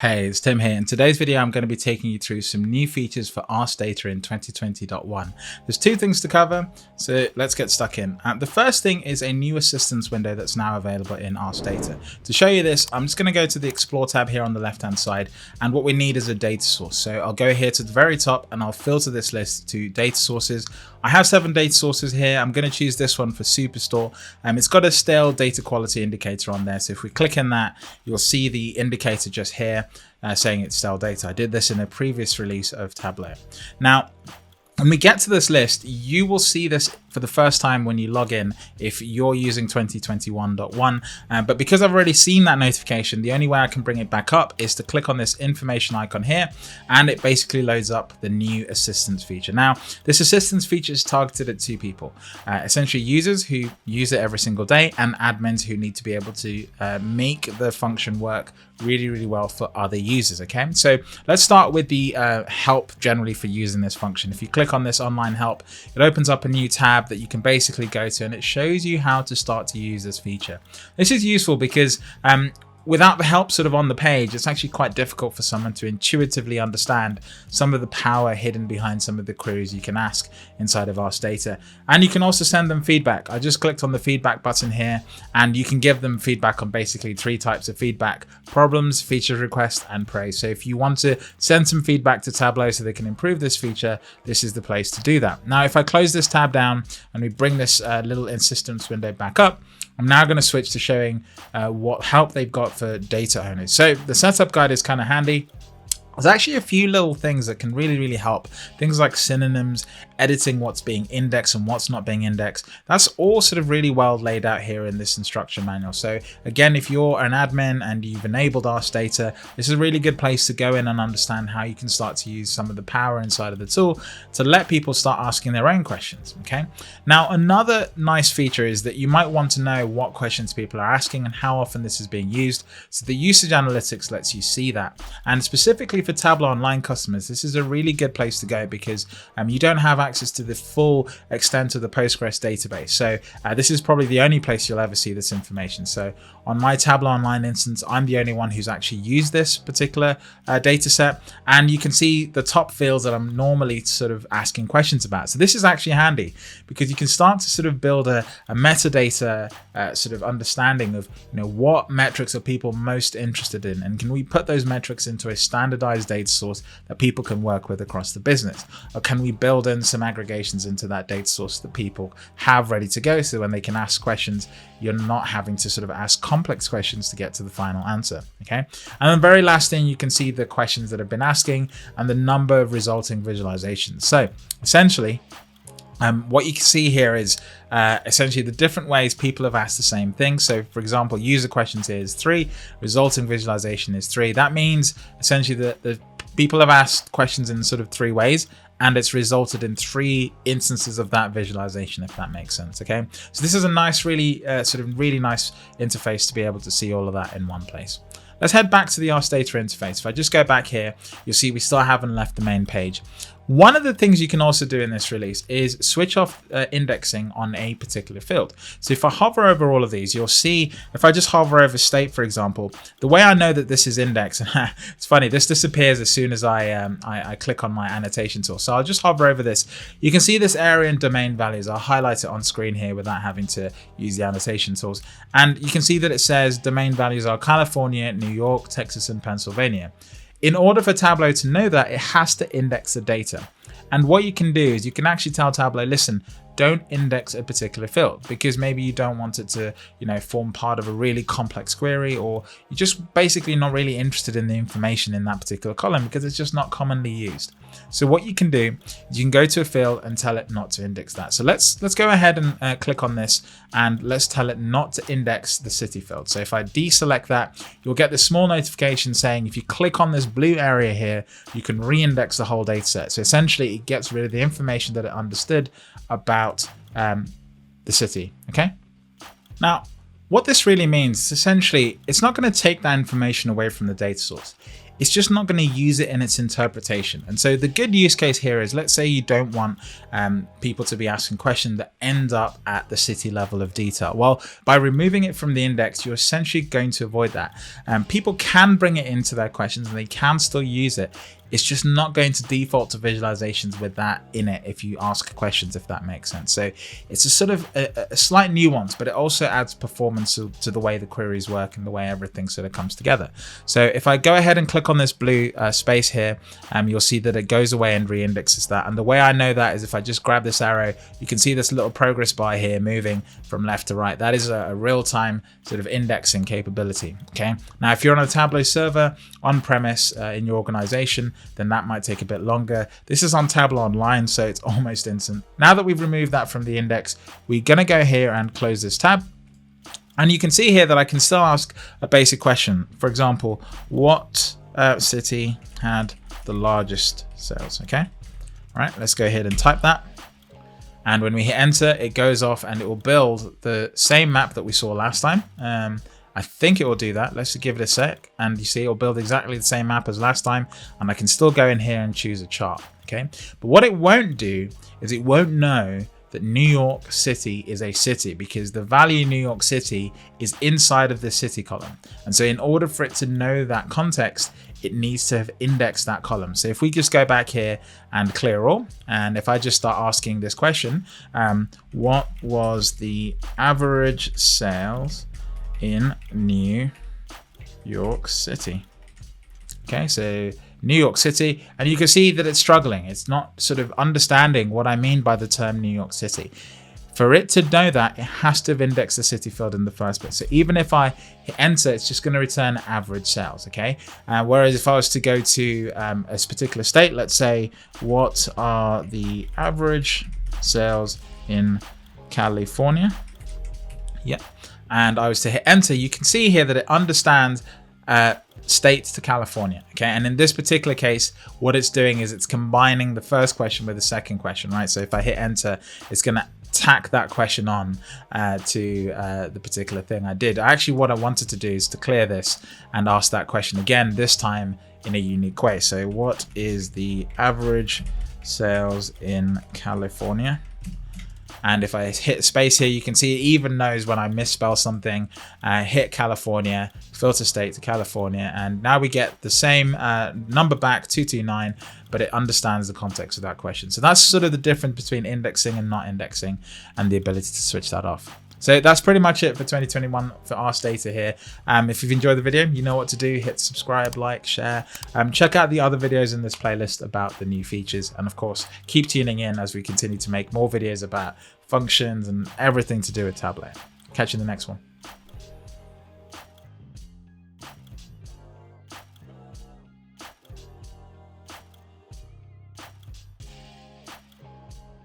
Hey, it's Tim here. In today's video, I'm going to be taking you through some new features for Ask Data in 2020.1. There's two things to cover, so let's get stuck in. The first thing is a new assistance window that's now available in Ask Data. To show you this, I'm just going to go to the Explore tab here on the left-hand side, and what we need is a data source. So I'll go here to the very top and I'll filter this list to data sources. I have 7 data sources here. I'm going to choose this one for Superstore. It's got a stale data quality indicator on there. So if we click in that, you'll see the indicator just here saying it's stale data. I did this in a previous release of Tableau. Now, when we get to this list, you will see this for the first time when you log in if you're using 2021.1. But because I've already seen that notification, the only way I can bring it back up is to click on this information icon here, and it basically loads up the new assistance feature. Now, this assistance feature is targeted at 2 people, essentially users who use it every single day and admins who need to be able to make the function work really well for other users. Okay, so let's start with the help generally for using this function. If you click on this online help, it opens up a new tab that you can basically go to, and it shows you how to start to use this feature. This is useful because without the help sort of on the page, it's actually quite difficult for someone to intuitively understand some of the power hidden behind some of the queries you can ask inside of Ask Data. And you can also send them feedback. I just clicked on the feedback button here, and you can give them feedback on basically 3 types of feedback: problems, features request, and praise. So if you want to send some feedback to Tableau so they can improve this feature, this is the place to do that. Now, if I close this tab down and we bring this little assistance window back up, I'm now going to switch to showing what help they've got for data owners. So the setup guide is kind of handy. There's actually a few little things that can really help. Things like synonyms, editing what's being indexed and what's not being indexed. That's all sort of really well laid out here in this instruction manual. So again, if you're an admin and you've enabled Ask Data, this is a really good place to go in and understand how you can start to use some of the power inside of the tool to let people start asking their own questions. Okay. Now, another nice feature is that you might want to know what questions people are asking and how often this is being used. So the usage analytics lets you see that. And specifically for Tableau Online customers, this is a really good place to go because you don't have access to the full extent of the Postgres database. So this is probably the only place you'll ever see this information. So on my Tableau Online instance, I'm the only one who's actually used this particular data set, and you can see the top fields that I'm normally sort of asking questions about. So this is actually handy because you can start to sort of build a metadata sort of understanding of what metrics are people most interested in, and can we put those metrics into a standardized data source that people can work with across the business, or can we build in some aggregations into that data source that people have ready to go, so when they can ask questions, you're not having to sort of ask complex questions to get to the final answer. Okay, and then very last thing, you can see the questions that have been asking and the number of resulting visualizations. So essentially, what you can see here is essentially the different ways people have asked the same thing. So for example, user questions here is 3, resulting visualization is 3. That means essentially that the people have asked questions in sort of 3 ways, and it's resulted in 3 instances of that visualization, if that makes sense. Okay, so this is a nice, really nice interface to be able to see all of that in one place. Let's head back to the Ask Data interface. If I just go back here, you'll see we still haven't left the main page. One of the things you can also do in this release is switch off indexing on a particular field. So if I hover over all of these, you'll see, if I just hover over state, for example, the way I know that this is indexed, it's funny, this disappears as soon as I click on my annotation tool. So I'll just hover over this. You can see this area and domain values. I'll highlight it on screen here without having to use the annotation tools. And you can see that it says domain values are California, New York, Texas, and Pennsylvania. In order for Tableau to know that, it has to index the data. And what you can do is you can actually tell Tableau, listen, don't index a particular field because maybe you don't want it to, form part of a really complex query, or you're just basically not really interested in the information in that particular column because it's just not commonly used. So what you can do is you can go to a field and tell it not to index that. So let's go ahead and click on this, and let's tell it not to index the city field. So if I deselect that, you'll get this small notification saying if you click on this blue area here, you can re-index the whole data set. So essentially it gets rid of the information that it understood about the city. Okay, now what this really means is essentially it's not going to take that information away from the data source. it's just not going to use it in its interpretation. And so the good use case here is, let's say you don't want people to be asking questions that end up at the city level of detail. Well, by removing it from the index, you're essentially going to avoid that. People can bring it into their questions and they can still use it. It's just not going to default to visualizations with that in it if you ask questions, if that makes sense. So it's a sort of a slight nuance, but it also adds performance to the way the queries work and the way everything sort of comes together. So if I go ahead and click on this blue space here, you'll see that it goes away and reindexes that. And the way I know that is if I just grab this arrow, you can see this little progress bar here moving from left to right. That is a real-time sort of indexing capability. Okay. Now, if you're on a Tableau server on premise in your organization, then that might take a bit longer. This is on Tableau Online, so it's almost instant. Now that we've removed that from the index, we're going to go here and close this tab. And you can see here that I can still ask a basic question. For example, what city had the largest sales? Okay. All right, let's go ahead and type that. And when we hit enter, it goes off and it will build the same map that we saw last time. I think it will do that. Let's give it a sec. And you see it'll build exactly the same map as last time. And I can still go in here and choose a chart. Okay. But what it won't do is it won't know that New York City is a city, because the value New York City is inside of the city column. And so in order for it to know that context, it needs to have indexed that column. So if we just go back here and clear all, and if I just start asking this question, what was the average sales in New York City? Okay, so New York City, and you can see that it's struggling. It's not sort of understanding what I mean by the term New York City. For it to know that, it has to have indexed the city field in the first place. So even if I hit enter, it's just going to return average sales, okay? Whereas if I was to go to a particular state, let's say, what are the average sales in California? Yeah. And I was to hit enter, you can see here that it understands state to California, okay? And in this particular case, what it's doing is it's combining the first question with the second question, right? So if I hit enter, it's going to tack that question on to the particular thing I did. Actually, what I wanted to do is to clear this and ask that question again, this time in a unique way. So what is the average sales in California? And if I hit space here, you can see it even knows when I misspell something, hit California, filter state to California. And now we get the same number back, 229, but it understands the context of that question. So that's sort of the difference between indexing and not indexing, and the ability to switch that off. So that's pretty much it for 2021 for Ask Data here. If you've enjoyed the video, you know what to do. Hit subscribe, like, share. Check out the other videos in this playlist about the new features. And of course, keep tuning in as we continue to make more videos about functions and everything to do with Tableau. Catch you in the next one.